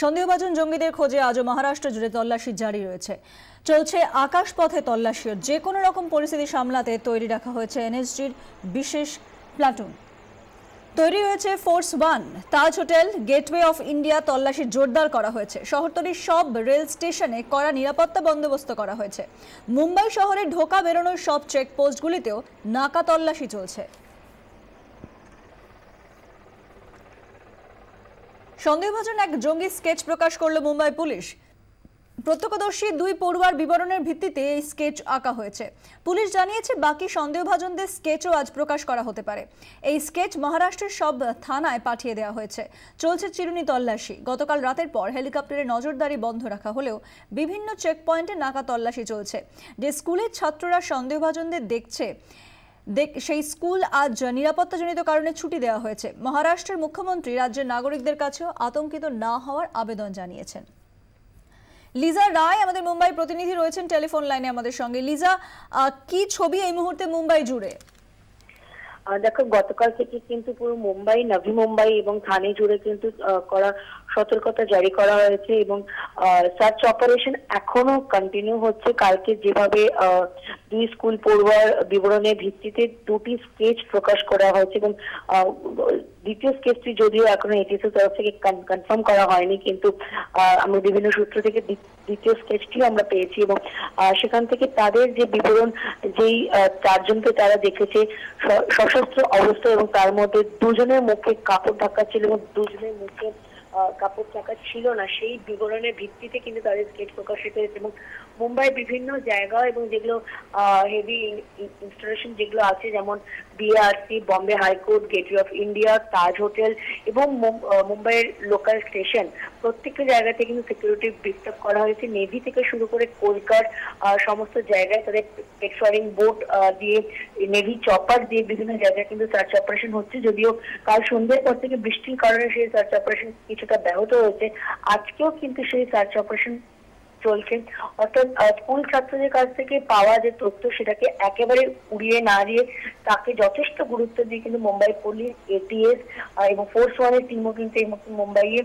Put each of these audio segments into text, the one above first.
সন্দেহভাজন জঙ্গিদের খোঁজে আজও মহারাষ্ট্র জুড়ে তল্লাশি জারি রয়েছে। চলছে আকাশপথে তল্লাশিও। যে কোনো রকম পরিস্থিতি সামলাতে তৈরি রাখা হয়েছে এনএসজির বিশেষ প্লাটুন। তৈরি হয়েছে force 1। Taj hotel, gateway of India তল্লাশি জোরদার করা হয়েছে। শহরতলির সব রেল স্টেশনে কড়া নিরাপত্তা বন্দোবস্ত করা হয়েছে। মুম্বাই শহরে ঢোকা বেরোনোর সব চেকপোস্টগুলিতেও নাকা তল্লাশি চলছে। সন্দেহভাজন এক জঙ্গি স্কেচ প্রকাশ করল মুম্বাই পুলিশ। প্রত্যক্ষদর্শী 2 পড়ুয়ার বিবরণের ভিত্তিতে এই স্কেচ আঁকা হয়েছে। পুলিশ জানিয়েছে বাকি সন্দেহভাজনদের স্কেচও আজ প্রকাশ করা হতে পারে। এই স্কেচ মহারাষ্ট্রের সব থানায় পাঠিয়ে দেওয়া হয়েছে। চলছে চিরুনি তল্লাশি। গতকাল রাতের পর হেলিকপ্টারে নজরদারি বন্ধ রাখা হলেও বিভিন্ন চেকপয়েন্টে নাকা তল্লাশি চলছে। যে স্কুলের ছাত্ররা সন্দেহভাজনদের দেখছে সেই স্কুল আজ নিরাপত্তাজনিত কারণে ছুটি দেওয়া হয়েছে। মহারাষ্ট্রের মুখ্যমন্ত্রী রাজ্যের নাগরিকদের কাছেও আতঙ্কিত না হওয়ার আবেদন জানিয়েছেন। লিজা রায় আমাদের মুম্বাই প্রতিনিধি রয়েছেন টেলিফোন লাইনে আমাদের সঙ্গে। লিজা, কি ছবি এই মুহূর্তে মুম্বাই জুড়ে? দেখো, গতকাল থেকে কিন্তু পুরো মুম্বাই, নভি মুম্বাই এবং থানে জুড়ে কিন্তু করা সতর্কতা জারি করা হয়েছে এবং সার্চ অপারেশন এখনো কন্টিনিউ হচ্ছে। কালকে যেভাবে 2 স্কুল পড়ুয়ার বিবরণের ভিত্তিতে 2টি স্কেচ প্রকাশ করা হয়েছে এবং দ্বিতীয় স্কেচটি যদিও এখনো এটিএসের তরফ থেকে কনফার্ম করা হয়নি, কিন্তু আমরা বিভিন্ন সূত্র থেকে দ্বিতীয় স্কেচটিও আমরা পেয়েছি এবং সেখান থেকে তাদের যে বিবরণ, যেই 4 জনকে তারা দেখেছে সশস্ত্র অবস্থা এবং তার মধ্যে 2 জনের মুখে কাপড় ঢাকা ছিল এবং 2 জনের মুখে কাপড় ঢাকা ছিল না, সেই বিবরণের ভিত্তিতে কিন্তু তাদের স্কেচ প্রকাশিত হয়েছে। এবং মুম্বাই বিভিন্ন জায়গা এবং যেগুলো হেভি ইনস্টলেশন যেগুলো আছে, যেমন BRC, Bombay high court, gateway of India, Taj hotel এবং মুম্বাইয়ের লোকাল স্টেশন, প্রত্যেকটা জায়গাতে কিন্তু সিকিউরিটি বিস্তার করা হয়েছে। নেভি থেকে শুরু করে কলকার সমস্ত জায়গায় তাদের পেট্রোলিং বোট দিয়ে, নেভি চপার দিয়ে বিভিন্ন জায়গায় কিন্তু সার্চ অপারেশন হচ্ছে। যদিও কাল সন্ধ্যের পর থেকে বৃষ্টির কারণে সেই সার্চ অপারেশন কিছুটা ব্যাহত হয়েছে, আজকেও কিন্তু সেই সার্চ অপারেশন চলছে। অর্থাৎ স্কুল ছাত্রদের কাছ থেকে পাওয়া যে তথ্য সেটাকে একেবারে উড়িয়ে না দিয়ে তাকে যথেষ্ট গুরুত্ব দিয়ে কিন্তু মুম্বাই পুলিশ, এটিএস এবং ফোর্স 1-এর টিমও কিন্তু এই মুহূর্তে মুম্বাইয়ে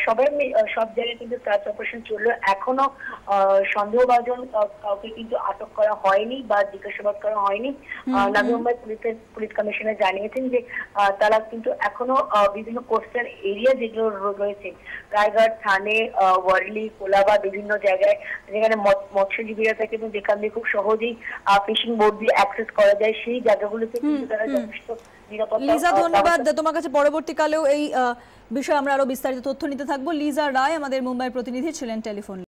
সবাই সব জায়গায় কিন্তু সার্চ অপারেশন চললো। এখনো সন্দেহভাজন কাউকে কিন্তু আটক করা হয়নি বা জিজ্ঞাসাবাদ করা হয়নি। নবী মুম্বাই পুলিশ কমিশনার জানিয়েছেন যে তারা কিন্তু এখনো বিভিন্ন কোস্টাল এরিয়া যেগুলো রয়েছে, রায়গড়, থানে, ওয়ার্লি, কোলাবা, বিভিন্ন জায়গায় যেখানে মৎস্যজীবীরা থাকে এবং যেখান দিয়ে খুব সহজেই ফিশিং বোট দিয়ে অ্যাক্সেস করা যায়, সেই জায়গাগুলোতে কিন্তু তারা যথেষ্ট নিরাপত্তা। লিজা, ধন্যবাদ তোমার কাছে। পরবর্তীকালেও এই বিষয়ে আমরা আরো বিস্তারিত তথ্য নিতে থাকবো। লিজা রায় আমাদের মুম্বাই প্রতিনিধি ছিলেন টেলিফোন।